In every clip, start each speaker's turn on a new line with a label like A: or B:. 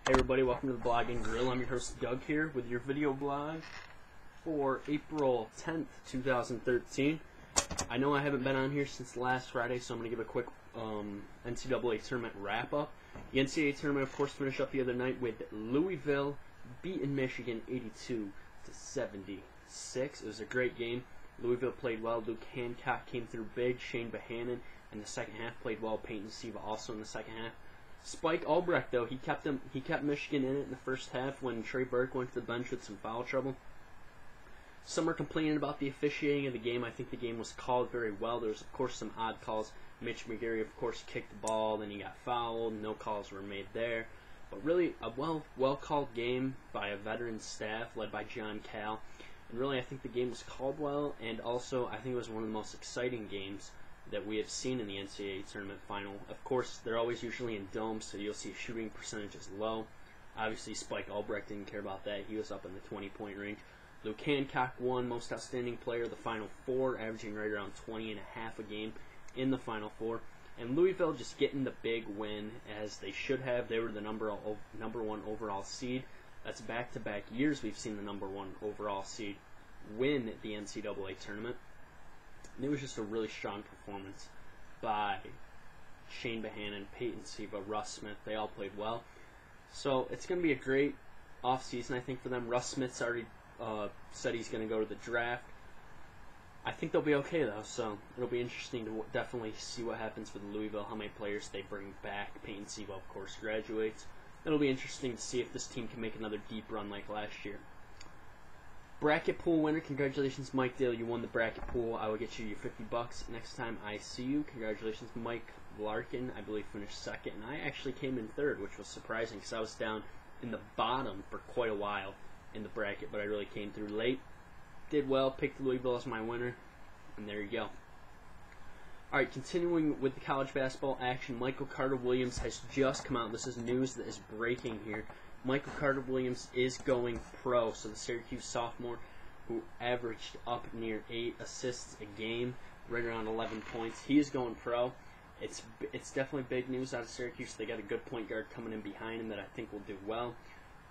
A: Hey everybody, welcome to the Blog and Grill. I'm your host Doug here with your video blog for April 10th, 2013. I know I haven't been on here since last Friday, so I'm going to give a quick NCAA tournament wrap-up. The NCAA tournament, of course, finished up the other night with Louisville beating Michigan 82-76. It was a great game. Louisville played well. Luke Hancock came through big. Shane Bohannon in the second half played well. Peyton Siva also in the second half. Spike Albrecht, though, he kept Michigan in it in the first half when Trey Burke went to the bench with some foul trouble. Some are complaining about the officiating of the game. I think the game was called very well. There was, of course, some odd calls. Mitch McGarry, of course, kicked the ball, then he got fouled. No calls were made there. But really, a well-called game by a veteran staff led by John Cal. And really, I think the game was called well, and also I think it was one of the most exciting games that we have seen in the NCAA tournament final. Of course, they're always usually in domes, so you'll see shooting percentage is low. Obviously, Spike Albrecht didn't care about that. He was up in the 20-point range. Luke Hancock won Most Outstanding Player, the Final Four, averaging right around 20.5 a game in the Final Four. And Louisville just getting the big win, as they should have. They were the number one overall seed. That's back-to-back years we've seen the number one overall seed win the NCAA tournament. And it was just a really strong performance by Shane Bohannon, Peyton Siva, Russ Smith. They all played well. So it's going to be a great offseason, I think, for them. Russ Smith's already said he's going to go to the draft. I think they'll be okay, though, so it'll be interesting to definitely see what happens for the Louisville, how many players they bring back. Peyton Siva, of course, graduates. It'll be interesting to see if this team can make another deep run like last year. Bracket pool winner, congratulations, Mike Dale. You won the bracket pool. I will get you your $50 next time I see you. Congratulations, Mike Larkin. I believe finished second, and I actually came in third, which was surprising because I was down in the bottom for quite a while in the bracket, but I really came through late. Did well, picked Louisville as my winner, and there you go. Alright, continuing with the college basketball action, Michael Carter-Williams has just come out. This is news that is breaking here. Michael Carter-Williams is going pro, so the Syracuse sophomore who averaged up near 8 assists a game, right around 11 points, he is going pro. It's definitely big news out of Syracuse. They got a good point guard coming in behind him that I think will do well.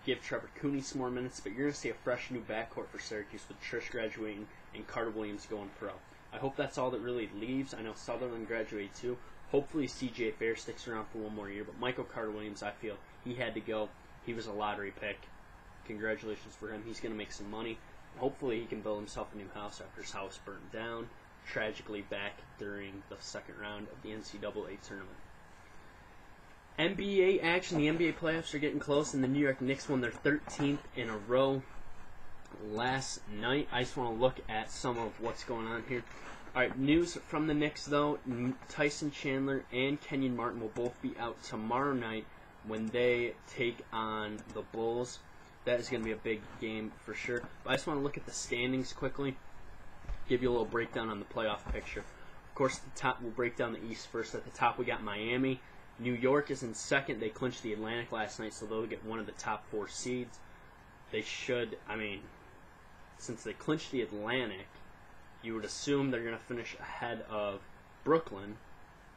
A: Give Trevor Cooney some more minutes, but you're going to see a fresh new backcourt for Syracuse with Trish graduating and Carter-Williams going pro. I hope that's all that really leaves. I know Sutherland graduated too. Hopefully C.J. Fair sticks around for one more year, but Michael Carter-Williams, I feel he had to go. He was a lottery pick. Congratulations for him. He's going to make some money. Hopefully he can build himself a new house after his house burned down, tragically back during the second round of the NCAA tournament. NBA action. The NBA playoffs are getting close, and the New York Knicks won their 13th in a row last night. I just want to look at some of what's going on here. Alright, news from the Knicks, though. Tyson Chandler and Kenyon Martin will both be out tomorrow night when they take on the Bulls. That is going to be a big game for sure. But I just want to look at the standings quickly, give you a little breakdown on the playoff picture. Of course, the top, we'll break down the East first. At the top, we got Miami. New York is in second. They clinched the Atlantic last night, so they'll get one of the top 4 seeds. They should, since they clinched the Atlantic, you would assume they're going to finish ahead of Brooklyn,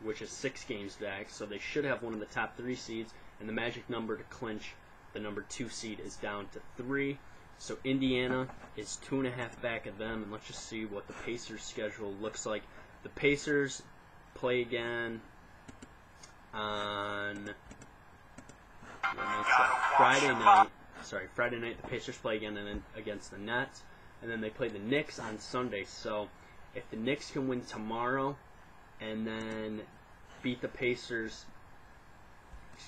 A: which is 6 games back, so they should have one of the top 3 seeds, and the magic number to clinch the number 2 seed is down to 3. So Indiana is 2.5 back of them, and let's just see what the Pacers' schedule looks like. The Pacers play again on Friday night. Friday night the Pacers play again against the Nets, and then they play the Knicks on Sunday. So if the Knicks can win tomorrow and then beat the Pacers,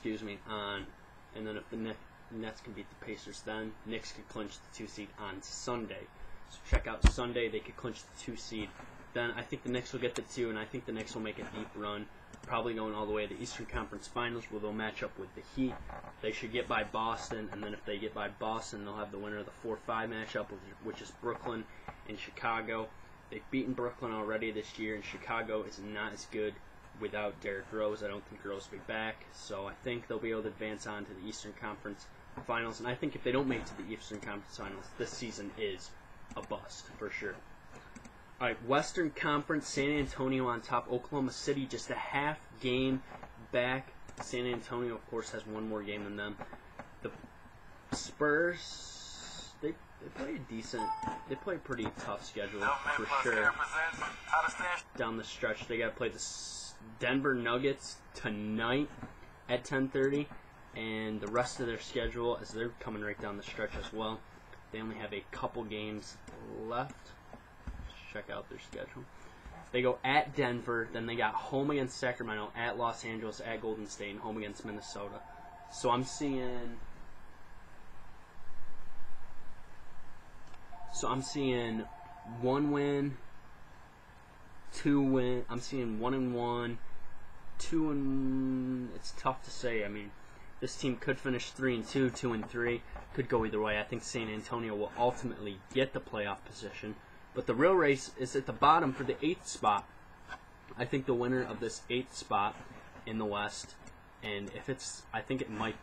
A: and then if the Nets can beat the Pacers, then Knicks could clinch the 2 seed on Sunday. So check out Sunday, they could clinch the 2 seed. Then I think the Knicks will get the 2, and I think the Knicks will make a deep run, probably going all the way to the Eastern Conference Finals, where they'll match up with the Heat. They should get by Boston, and then if they get by Boston, they'll have the winner of the 4-5 matchup, which is Brooklyn and Chicago. They've beaten Brooklyn already this year, and Chicago is not as good without Derrick Rose. I don't think Rose will be back, so I think they'll be able to advance on to the Eastern Conference Finals. And I think if they don't make it to the Eastern Conference Finals, this season is a bust for sure. All right, Western Conference, San Antonio on top. Oklahoma City just a half game back. San Antonio, of course, has one more game than them. The Spurs, they play a decent, they play a pretty tough schedule for sure. Down the stretch, they got to play the Denver Nuggets tonight at 10:30, and the rest of their schedule, as they're coming right down the stretch as well, they only have a couple games left. Let's check out their schedule. They go at Denver, then they got home against Sacramento, at Los Angeles, at Golden State, and home against Minnesota. So I'm seeing one win, 2 win. I'm seeing 1-1, 2 and it's tough to say. I mean, this team could finish 3-2, 2-3. Could go either way. I think San Antonio will ultimately get the playoff position. But the real race is at the bottom for the 8th spot. I think the winner of this 8th spot in the West, and I think it might,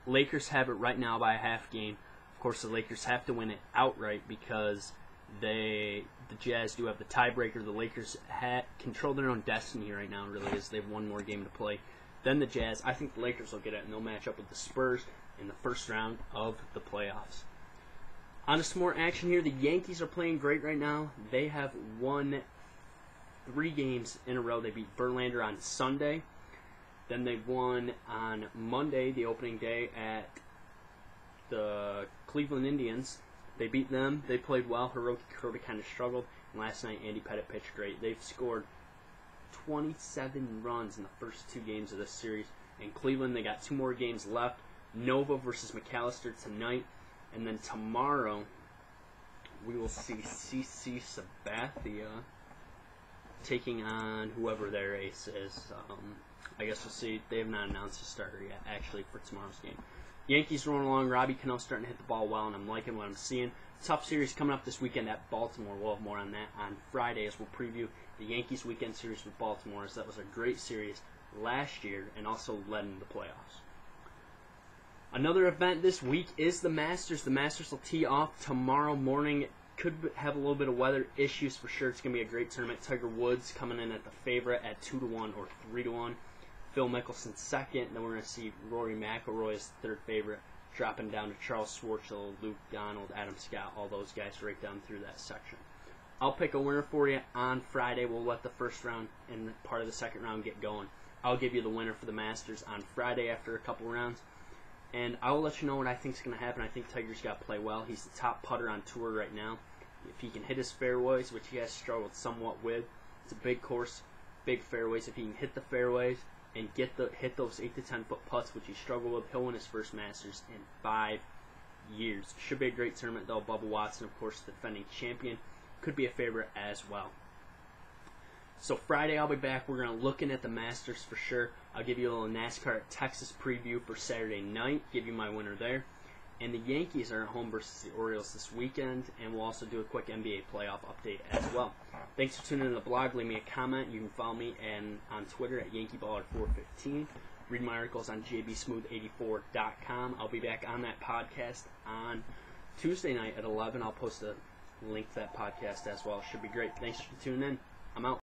A: Lakers have it right now by a half game. Of course, the Lakers have to win it outright because the Jazz do have the tiebreaker. The Lakers control their own destiny right now, really, as they have one more game to play than the Jazz. I think the Lakers will get it, and they'll match up with the Spurs in the first round of the playoffs. On to some more action here. The Yankees are playing great right now. They have won 3 games in a row. They beat Verlander on Sunday. Then they won on Monday, the opening day, at the Cleveland Indians. They beat them. They played well. Hiroki Kuroda kind of struggled. And last night, Andy Pettitte pitched great. They've scored 27 runs in the first 2 games of this series. In Cleveland, they got 2 more games left. Nova versus McAllister tonight. And then tomorrow, we will see CC Sabathia taking on whoever their ace is. I guess we'll see. They have not announced a starter yet, actually, for tomorrow's game. Yankees rolling along. Robbie Cano starting to hit the ball well, and I'm liking what I'm seeing. Tough series coming up this weekend at Baltimore. We'll have more on that on Friday as we'll preview the Yankees weekend series with Baltimore, as that was a great series last year and also led into the playoffs. Another event this week is the Masters. The Masters will tee off tomorrow morning. Could have a little bit of weather issues for sure. It's going to be a great tournament. Tiger Woods coming in at the favorite at 2-1 or 3-1. Phil Mickelson second. Then we're going to see Rory McIlroy as third favorite, dropping down to Charles Schwartzel, Luke Donald, Adam Scott, all those guys right down through that section. I'll pick a winner for you on Friday. We'll let the first round and part of the second round get going. I'll give you the winner for the Masters on Friday after a couple rounds. And I will let you know what I think is going to happen. I think Tiger's got to play well. He's the top putter on tour right now. If he can hit his fairways, which he has struggled somewhat with, it's a big course, big fairways. If he can hit the fairways and hit those 8 to 10 foot putts, which he struggled with, he'll win his first Masters in 5 years. Should be a great tournament, though. Bubba Watson, of course, the defending champion, could be a favorite as well. So Friday I'll be back. We're going to looking at the Masters for sure. I'll give you a little NASCAR at Texas preview for Saturday night. Give you my winner there. And the Yankees are at home versus the Orioles this weekend. And we'll also do a quick NBA playoff update as well. Thanks for tuning in to the blog. Leave me a comment. You can follow me on Twitter at YankeeBaller415. Read my articles on jbsmooth84.com. I'll be back on that podcast on Tuesday night at 11. I'll post a link to that podcast as well. Should be great. Thanks for tuning in. I'm out.